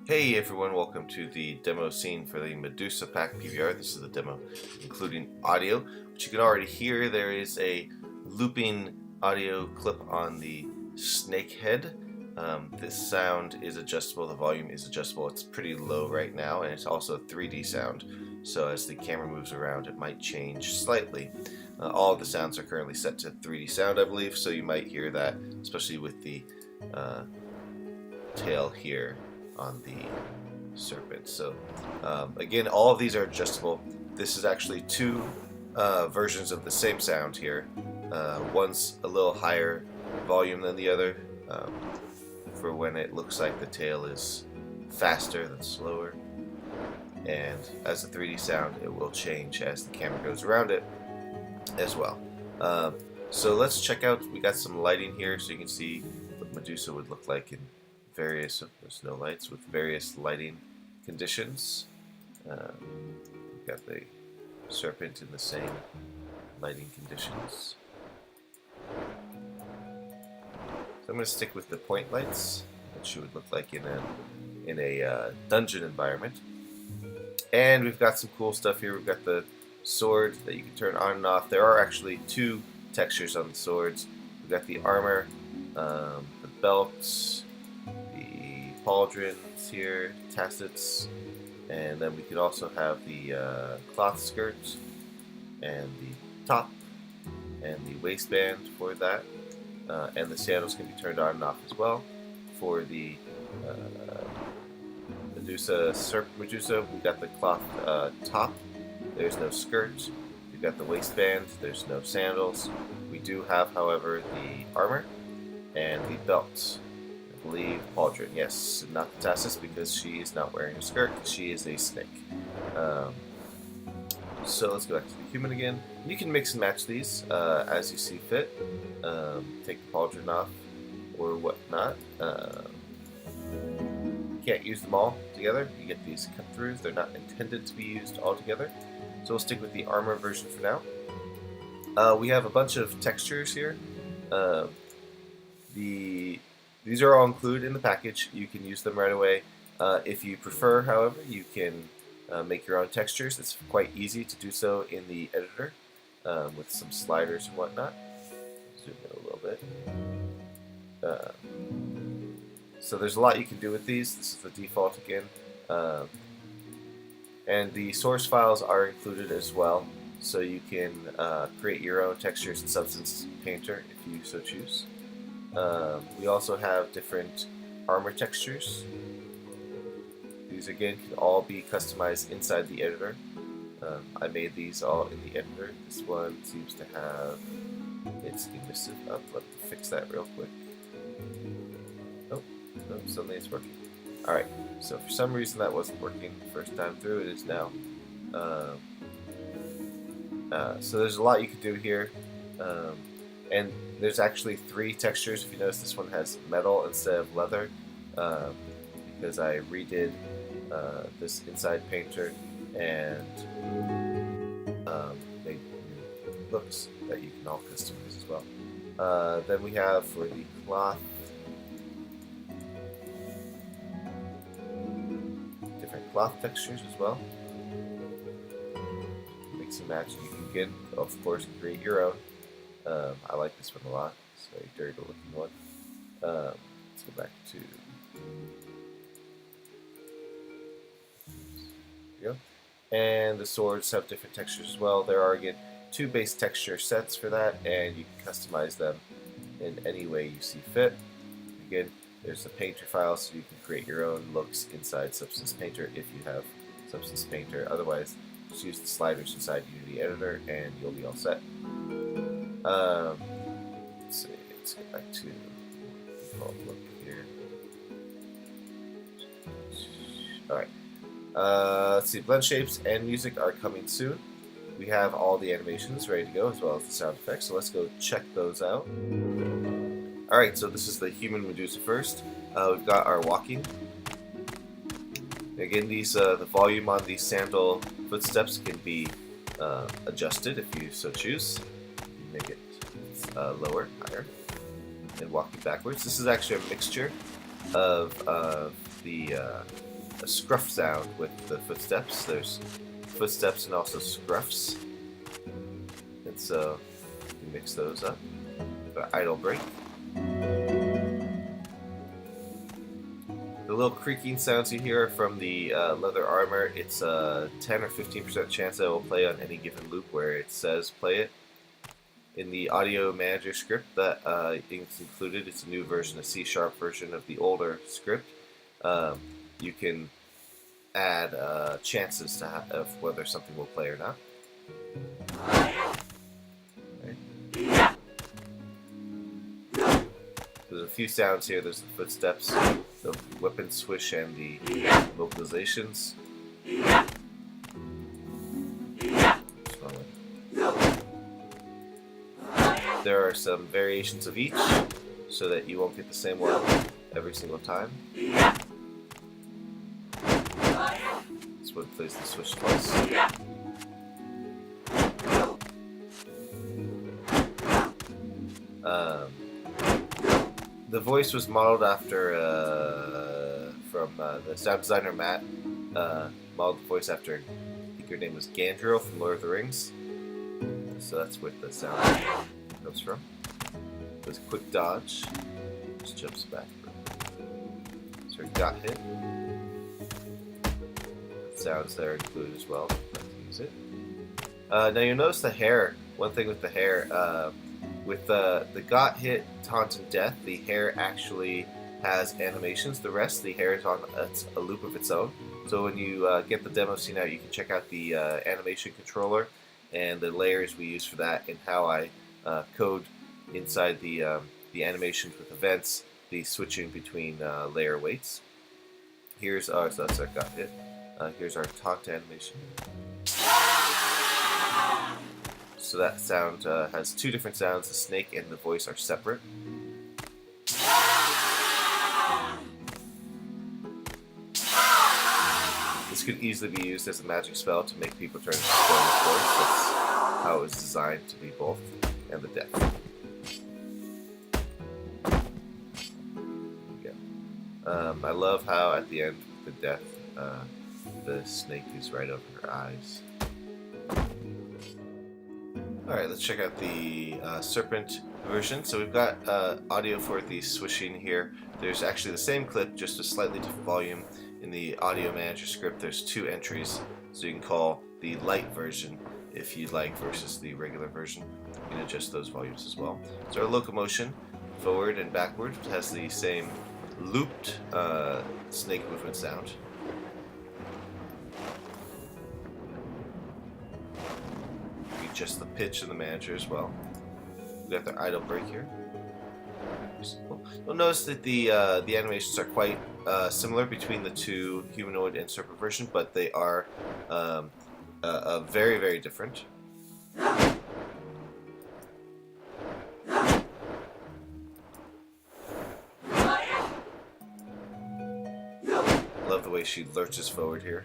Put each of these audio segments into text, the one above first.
Hey everyone, welcome to the demo scene for the Medusa Pack PBR. This is the demo including audio, which you can already hear. There is a looping audio clip on the snake head. This sound is adjustable, the volume is adjustable. It's pretty low right now, and it's also a 3D sound, so as the camera moves around it might change slightly. All of the sounds are currently set to 3D sound, I believe, so you might hear that, especially with the tail here on the serpent. So again, all of these are adjustable. This is actually two versions of the same sound here. One's a little higher volume than the other for when it looks like the tail is faster than slower, and as a 3D sound it will change as the camera goes around it as well. So let's check out, we got some lighting here so you can see what Medusa would look like in various, there's no lights, with various lighting conditions. We've got the serpent in the same lighting conditions. So I'm going to stick with the point lights, which she would look like in a dungeon environment. And we've got some cool stuff here. We've got the sword that you can turn on and off. There are actually two textures on the swords. We've got the armor, the belts, pauldrons here, tassets, and then we could also have the cloth skirt and the top and the waistband for that, and the sandals can be turned on and off as well. For the Medusa, we've got the cloth top, there's no skirt. We've got the waistband, there's no sandals. We do have, however, the armor and the belts. I believe pauldron, yes, not the tassets because she is not wearing a skirt. She is a snake. So let's go back to the human again. You can mix and match these as you see fit. Take the pauldron off or whatnot. You can't use them all together. You get these cut throughs. They're not intended to be used all together. So we'll stick with the armor version for now. We have a bunch of textures here. These are all included in the package. You can use them right away. If you prefer, however, you can make your own textures. It's quite easy to do so in the editor with some sliders and whatnot. Zoom in a little bit. So there's a lot you can do with these. This is the default again. And the source files are included as well, so you can create your own textures in Substance Painter if you so choose. We also have different armor textures. These again can all be customized inside the editor. I made these all in the editor. This one seems to have its emissive up. Let me fix that real quick. Oh, no, suddenly it's working. Alright, so for some reason that wasn't working the first time through. It is now. So there's a lot you can do here. And there's actually three textures. If you notice, this one has metal instead of leather because I redid this inside painter and made new looks that you can all customize as well. Then we have for the cloth, different cloth textures as well. Mix and match. You can get, of course, create your own. I like this one a lot. It's a very dirty looking one. Let's go back to, there we go. And the swords have different textures as well. There are again two base texture sets for that, and you can customize them in any way you see fit. Again, there's the painter file, so you can create your own looks inside Substance Painter if you have Substance Painter. Otherwise, just use the sliders inside Unity Editor and you'll be all set. Let's see, let's get back to default look here. Alright. Let's see, blend shapes and music are coming soon. We have all the animations ready to go as well as the sound effects, so let's go check those out. Alright, so this is the human Medusa first. We've got our walking. Again, these the volume on these sandal footsteps can be adjusted if you so choose. Make it lower, higher, and walking backwards. This is actually a mixture of the a scruff sound with the footsteps. There's footsteps and also scruffs. And so you mix those up. Idle break. The little creaking sounds you hear are from the leather armor. It's a 10 or 15% chance that it will play on any given loop where it says play it. In the audio manager script that is included, it's a new version, a C# version of the older script. You can add chances to of whether something will play or not. Okay. There's a few sounds here. There's the footsteps, the weapon swish, and the vocalizations. There are some variations of each, so that you won't get the same one every single time. This one plays the switch twice. The voice was modeled after, from the sound designer Matt, modeled the voice after, I think her name was Gandriel from Lord of the Rings. So that's where the sound comes from. There's a quick dodge. Just jumps back. So he got hit. Sounds there included as well. Let's use it. Now you'll notice the hair. One thing with the hair, with the got hit, taunt, and death, the hair actually has animations. The rest, the hair is on a loop of its own. So when you get the demo scene out, you can check out the animation controller and the layers we use for that, and how I code inside the animations with events, the switching between layer weights. Here's so that's our got hit. Here's our taunt animation. So that sound has two different sounds. The snake and the voice are separate. This could easily be used as a magic spell to make people turn into stone, of course. That's how it was designed to be both. And the death. I love how at the end of the death, the snake is right over her eyes. Alright, let's check out the Serpent version. So we've got audio for the swishing here. There's actually the same clip, just a slightly different volume. In the audio manager script, there's two entries, so you can call the light version if you'd like versus the regular version. You can adjust those volumes as well. So our locomotion, forward and backward, has the same looped snake movement sound. You adjust the pitch in the manager as well. We've got the idle break here. You'll notice that the animations are quite similar between the two humanoid and serpent version, but they are very, very different. Love the way she lurches forward here.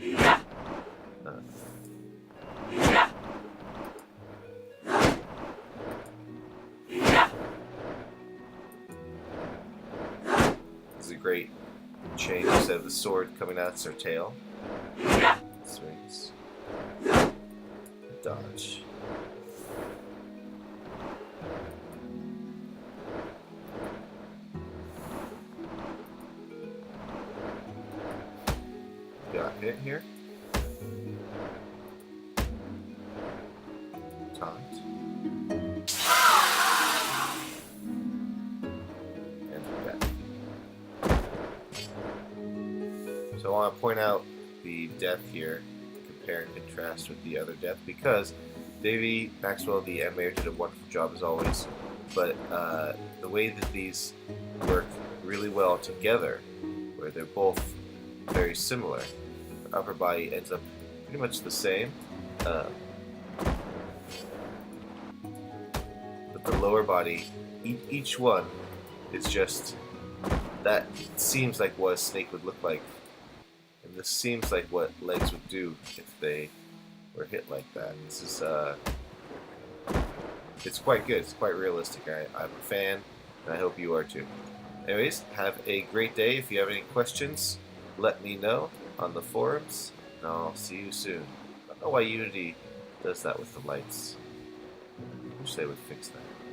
This is a great change instead of the sword coming out, it's her tail. Swings. Dodge. Got hit here. Taunt. And death. So I want to point out the death here, compare and contrast with the other death, because Davey Maxwell, the animator, did a wonderful job as always, but the way that these work really well together, where they're both very similar, the upper body ends up pretty much the same, but the lower body, each one is just, that seems like what a snake would look like, and this seems like what legs would do if they were hit like that. This is it's quite good. It's quite realistic. I'm a fan, and I hope you are too. Anyways, have a great day. If you have any questions, let me know. on the forums, and I'll see you soon. I don't know why Unity does that with the lights. I wish they would fix that.